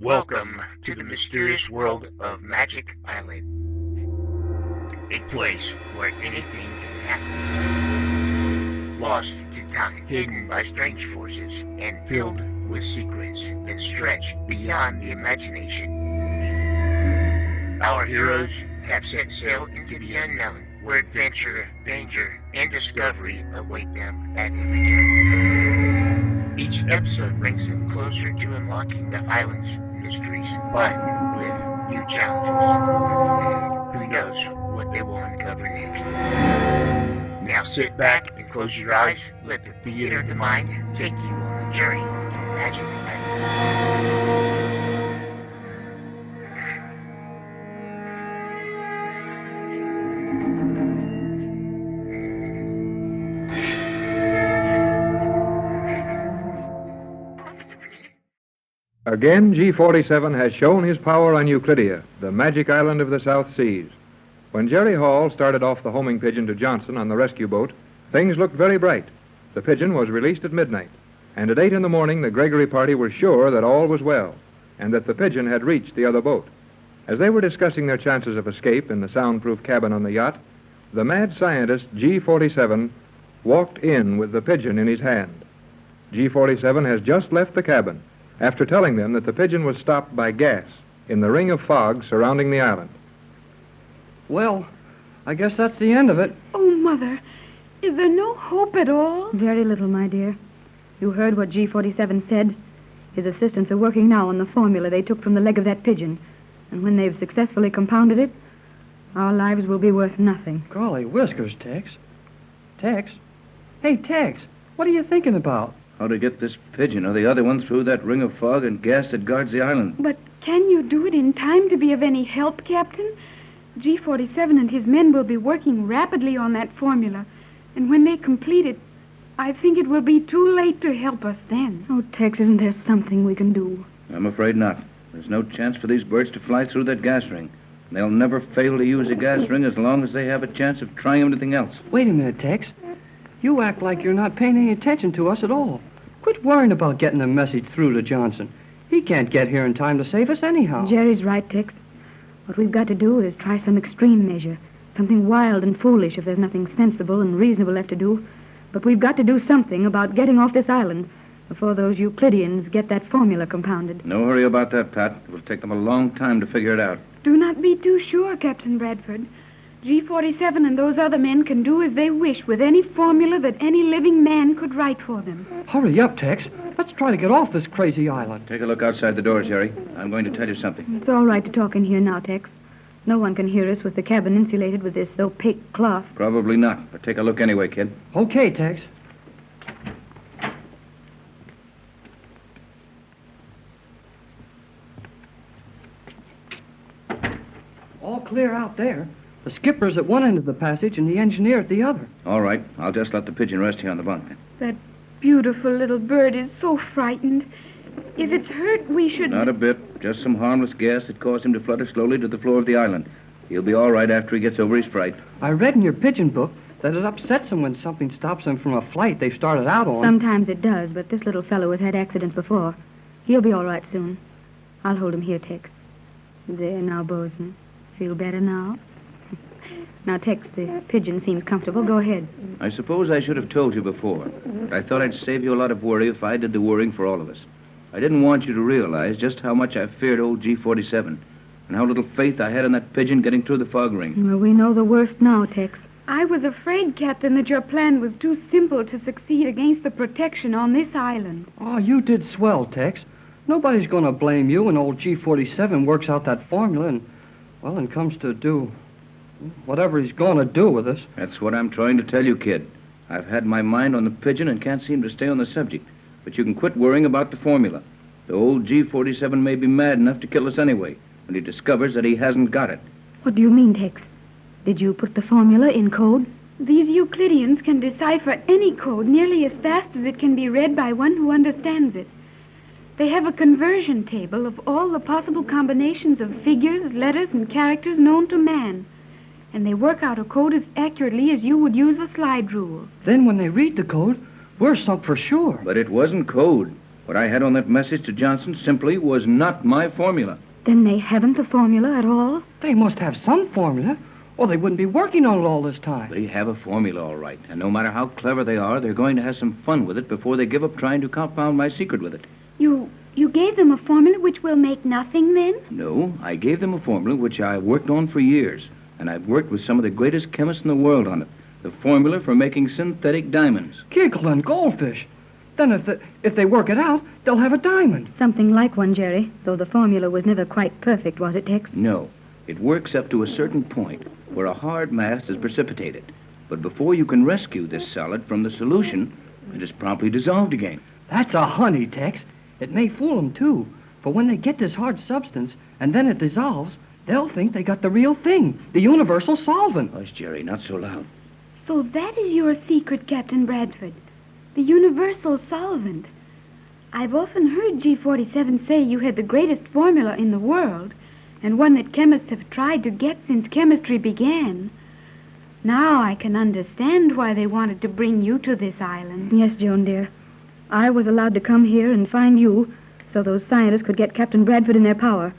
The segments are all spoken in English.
Welcome to the mysterious world of Magic Island, a place where anything can happen. Lost to time, hidden by strange forces, and filled with secrets that stretch beyond the imagination. Our heroes have set sail into the unknown, where adventure, danger, and discovery await them at every turn. Each episode brings them closer to unlocking the island's mysteries, but with new challenges. Who knows what they will uncover next? Now sit back and close your eyes. Let the theater of the mind take you on a journey to Magic Island. Again, G47 has shown his power on Euclidia, the magic island of the South Seas. When Jerry Hall started off the homing pigeon to Johnson on the rescue boat, things looked very bright. The pigeon was released at midnight, and at 8 in the morning, the Gregory party were sure that all was well, and that the pigeon had reached the other boat. As they were discussing their chances of escape in the soundproof cabin on the yacht, the mad scientist, G47, walked in with the pigeon in his hand. G47 has just left the cabin, after telling them that the pigeon was stopped by gas in the ring of fog surrounding the island. Well, I guess that's the end of it. Oh, Mother, is there no hope at all? Very little, my dear. You heard what G47 said. His assistants are working now on the formula they took from the leg of that pigeon. And when they've successfully compounded it, our lives will be worth nothing. Golly whiskers, Tex. Tex? Hey, Tex, what are you thinking about? How to get this pigeon or the other one through that ring of fog and gas that guards the island. But can you do it in time to be of any help, Captain? G47 and his men will be working rapidly on that formula. And when they complete it, I think it will be too late to help us then. Oh, Tex, isn't there something we can do? I'm afraid not. There's no chance for these birds to fly through that gas ring. They'll never fail to use a gas ring as long as they have a chance of trying anything else. Wait a minute, Tex. You act like you're not paying any attention to us at all. Quit worrying about getting the message through to Johnson. He can't get here in time to save us anyhow. Jerry's right, Tex. What we've got to do is try some extreme measure. Something wild and foolish if there's nothing sensible and reasonable left to do. But we've got to do something about getting off this island before those Euclideans get that formula compounded. No hurry about that, Pat. It will take them a long time to figure it out. Do not be too sure, Captain Bradford. G47 and those other men can do as they wish with any formula that any living man could write for them. Hurry up, Tex. Let's try to get off this crazy island. Take a look outside the door, Jerry. I'm going to tell you something. It's all right to talk in here now, Tex. No one can hear us with the cabin insulated with this opaque cloth. Probably not, but take a look anyway, kid. Okay, Tex. All clear out there. The skipper's at one end of the passage and the engineer at the other. All right. I'll just let the pigeon rest here on the bunk. That beautiful little bird is so frightened. If it's hurt, we should... Not a bit. Just some harmless gas that caused him to flutter slowly to the floor of the island. He'll be all right after he gets over his fright. I read in your pigeon book that it upsets them when something stops them from a flight they've started out on. Sometimes it does, but this little fellow has had accidents before. He'll be all right soon. I'll hold him here, Tex. There now, Bosun. Feel better now? Now, Tex, the pigeon seems comfortable. Go ahead. I suppose I should have told you before. But I thought I'd save you a lot of worry if I did the worrying for all of us. I didn't want you to realize just how much I feared old G47 and how little faith I had in that pigeon getting through the fog ring. Well, we know the worst now, Tex. I was afraid, Captain, that your plan was too simple to succeed against the protection on this island. Oh, you did swell, Tex. Nobody's going to blame you when old G47 works out that formula and comes to do whatever he's going to do with us. That's what I'm trying to tell you, kid. I've had my mind on the pigeon and can't seem to stay on the subject. But you can quit worrying about the formula. The old G47 may be mad enough to kill us anyway when he discovers that he hasn't got it. What do you mean, Tex? Did you put the formula in code? These Euclideans can decipher any code nearly as fast as it can be read by one who understands it. They have a conversion table of all the possible combinations of figures, letters, and characters known to man. And they work out a code as accurately as you would use a slide rule. Then when they read the code, we're sunk for sure. But it wasn't code. What I had on that message to Johnson simply was not my formula. Then they haven't the formula at all? They must have some formula, or they wouldn't be working on it all this time. They have a formula, all right. And no matter how clever they are, they're going to have some fun with it before they give up trying to compound my secret with it. You gave them a formula which will make nothing, then? No, I gave them a formula which I worked on for years. And I've worked with some of the greatest chemists in the world on it. The formula for making synthetic diamonds. Giggle and goldfish. Then if they work it out, they'll have a diamond. Something like one, Jerry, though the formula was never quite perfect, was it, Tex? No. It works up to a certain point where a hard mass is precipitated. But before you can rescue this solid from the solution, it is promptly dissolved again. That's a honey, Tex. It may fool them, too. For when they get this hard substance, and then it dissolves, they'll think they got the real thing, the universal solvent. Hush, Jerry, not so loud. So that is your secret, Captain Bradford. The universal solvent. I've often heard G47 say you had the greatest formula in the world, and one that chemists have tried to get since chemistry began. Now I can understand why they wanted to bring you to this island. Yes, Joan, dear. I was allowed to come here and find you so those scientists could get Captain Bradford in their power.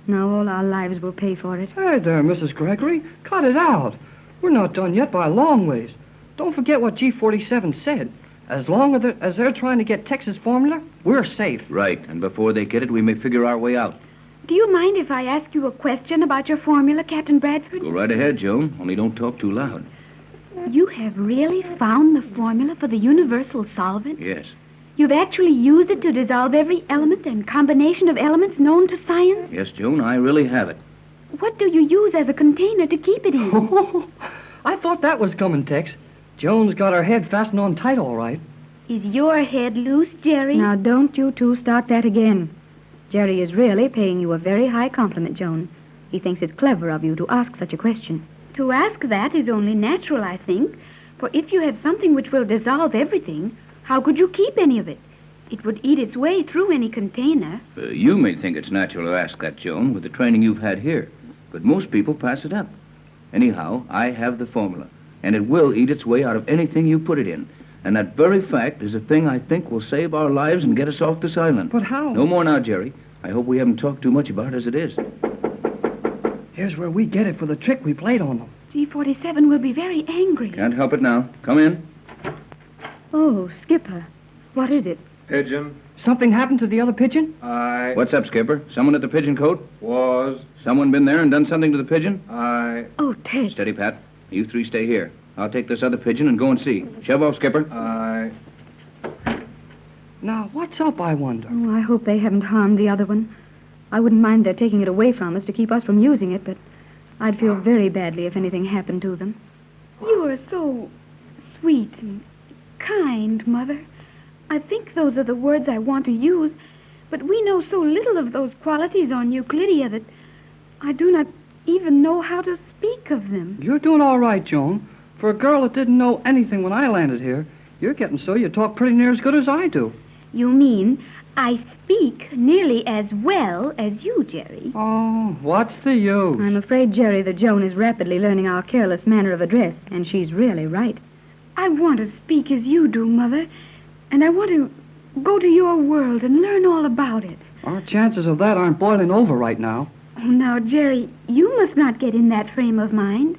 Now all our lives will pay for it. Hey there, Mrs. Gregory. Cut it out. We're not done yet by a long ways. Don't forget what G47 said. As long as they're trying to get Tex's formula, we're safe. Right, and before they get it, we may figure our way out. Do you mind if I ask you a question about your formula, Captain Bradford? Go right ahead, Joan, only don't talk too loud. You have really found the formula for the universal solvent? Yes. You've actually used it to dissolve every element and combination of elements known to science? Yes, Joan, I really have it. What do you use as a container to keep it in? I thought that was coming, Tex. Joan's got her head fastened on tight, all right. Is your head loose, Jerry? Now, don't you two start that again. Jerry is really paying you a very high compliment, Joan. He thinks it's clever of you to ask such a question. To ask that is only natural, I think. For if you have something which will dissolve everything, how could you keep any of it? It would eat its way through any container. You may think it's natural to ask that, Joan, with the training you've had here. But most people pass it up. Anyhow, I have the formula, and it will eat its way out of anything you put it in. And that very fact is a thing I think will save our lives and get us off this island. But how? No more now, Jerry. I hope we haven't talked too much about it as it is. Here's where we get it for the trick we played on them. G47 will be very angry. Can't help it now. Come in. Oh, Skipper. What is it? Pigeon. Something happened to the other pigeon? What's up, Skipper? Someone at the pigeon cote? Was. Someone been there and done something to the pigeon? Oh, Tex. Steady, Pat. You three stay here. I'll take this other pigeon and go and see. Shove off, Skipper. Now, what's up, I wonder? Oh, I hope they haven't harmed the other one. I wouldn't mind their taking it away from us to keep us from using it, but I'd feel very badly if anything happened to them. You are so sweet and kind, Mother. I think those are the words I want to use, but we know so little of those qualities on Euclidia that I do not even know how to speak of them. You're doing all right, Joan. For a girl that didn't know anything when I landed here, you're getting so you talk pretty near as good as I do. You mean I speak nearly as well as you, Jerry? Oh, what's the use? I'm afraid, Jerry, that Joan is rapidly learning our careless manner of address, and she's really right. I want to speak as you do, Mother, and I want to go to your world and learn all about it. Our chances of that aren't boiling over right now. Oh, now, Jerry, you must not get in that frame of mind.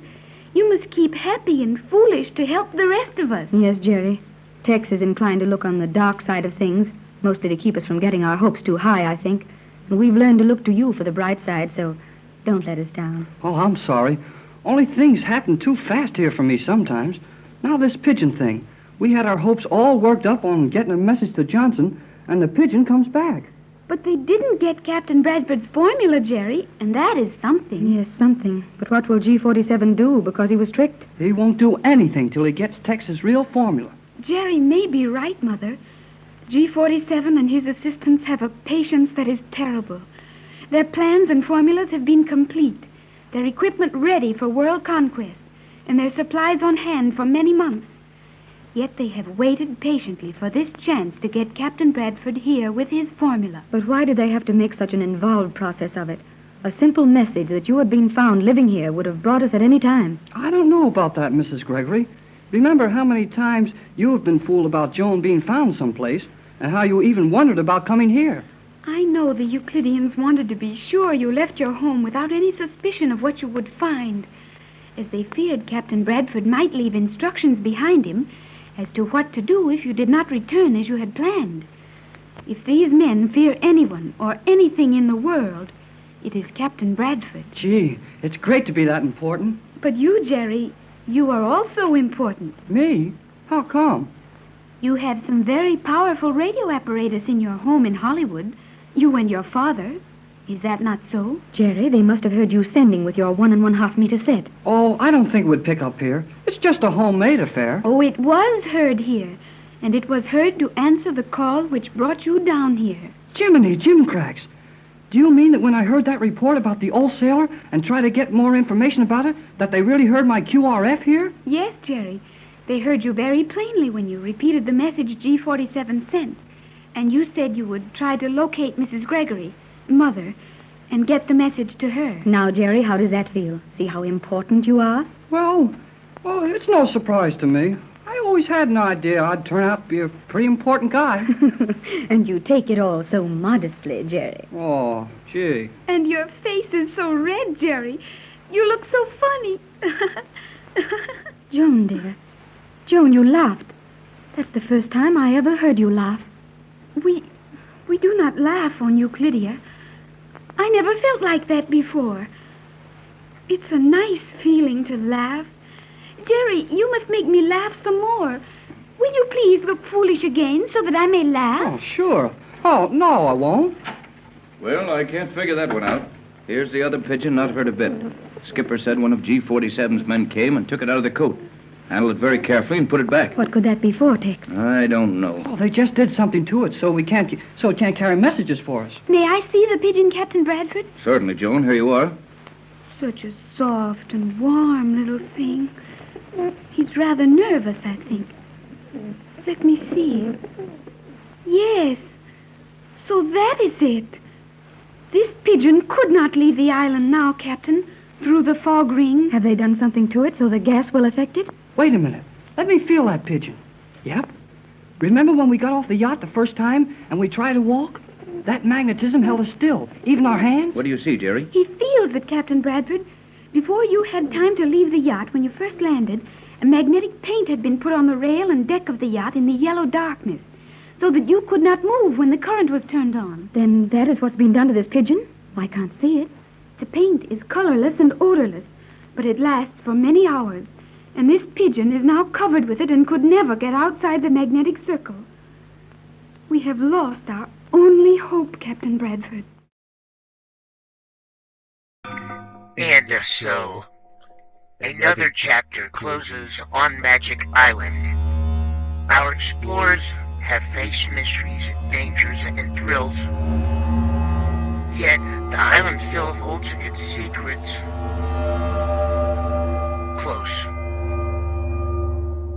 You must keep happy and foolish to help the rest of us. Yes, Jerry. Tex is inclined to look on the dark side of things, mostly to keep us from getting our hopes too high, I think. And we've learned to look to you for the bright side, so don't let us down. Well, I'm sorry. Only things happen too fast here for me sometimes. Now this pigeon thing. We had our hopes all worked up on getting a message to Johnson, and the pigeon comes back. But they didn't get Captain Bradford's formula, Jerry, and that is something. Yes, something. But what will G47 do because he was tricked? He won't do anything till he gets Tex's real formula. Jerry may be right, Mother. G47 and his assistants have a patience that is terrible. Their plans and formulas have been complete, their equipment ready for world conquest, and their supplies on hand for many months. Yet they have waited patiently for this chance to get Captain Bradford here with his formula. But why did they have to make such an involved process of it? A simple message that you had been found living here would have brought us at any time. I don't know about that, Mrs. Gregory. Remember how many times you have been fooled about Joan being found someplace, and how you even wondered about coming here. I know the Euclideans wanted to be sure you left your home without any suspicion of what you would find, as they feared Captain Bradford might leave instructions behind him as to what to do if you did not return as you had planned. If these men fear anyone or anything in the world, it is Captain Bradford. Gee, it's great to be that important. But you, Jerry, you are also important. Me? How come? You have some very powerful radio apparatus in your home in Hollywood, you and your father. Is that not so? Jerry, they must have heard you sending with your 1 1/2 meter set. Oh, I don't think it would pick up here. It's just a homemade affair. Oh, it was heard here, and it was heard to answer the call which brought you down here. Jiminy Jimcracks. Do you mean that when I heard that report about the old sailor and tried to get more information about it, that they really heard my QRF here? Yes, Jerry. They heard you very plainly when you repeated the message G47 sent. And you said you would try to locate Mrs. Gregory, Mother, and get the message to her. Now, Jerry, how does that feel? See how important you are? Well, it's no surprise to me. I always had an idea I'd turn out to be a pretty important guy. And you take it all so modestly, Jerry. Oh, gee. And your face is so red, Jerry. You look so funny. Joan, dear. Joan, you laughed. That's the first time I ever heard you laugh. We do not laugh on Euclidia. I never felt like that before. It's a nice feeling to laugh. Jerry, you must make me laugh some more. Will you please look foolish again so that I may laugh? Oh, sure. Oh, no, I won't. Well, I can't figure that one out. Here's the other pigeon, not hurt a bit. Skipper said one of G47's men came and took it out of the coat. Handled it very carefully and put it back. What could that be for, Tex? I don't know. Oh, they just did something to it so it can't carry messages for us. May I see the pigeon, Captain Bradford? Certainly, Joan. Here you are. Such a soft and warm little thing. He's rather nervous, I think. Let me see. Yes. So that is it. This pigeon could not leave the island now, Captain, through the fog ring. Have they done something to it so the gas will affect it? Wait a minute. Let me feel that pigeon. Yep. Remember when we got off the yacht the first time and we tried to walk? That magnetism held us still, even our hands. What do you see, Jerry? He feels it, Captain Bradford. Before you had time to leave the yacht, when you first landed, a magnetic paint had been put on the rail and deck of the yacht in the yellow darkness, so that you could not move when the current was turned on. Then that is what's been done to this pigeon? I can't see it. The paint is colorless and odorless, but it lasts for many hours, and this pigeon is now covered with it and could never get outside the magnetic circle. We have lost our only hope, Captain Bradford. And so, another chapter closes on Magic Island. Our explorers have faced mysteries, dangers, and thrills. Yet, the island still holds its secrets close.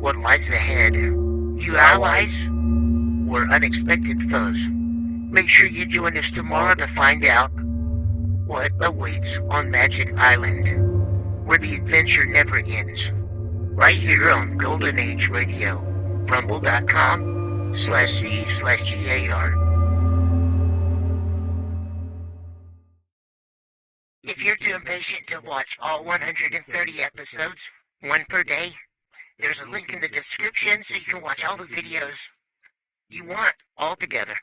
What lies ahead? New allies or unexpected foes? Make sure you join us tomorrow to find out what awaits on Magic Island, where the adventure never ends. Right here on Golden Age Radio, rumble.com/C/GAR. If you're too impatient to watch all 130 episodes, one per day, there's a link in the description so you can watch all the videos you want all together.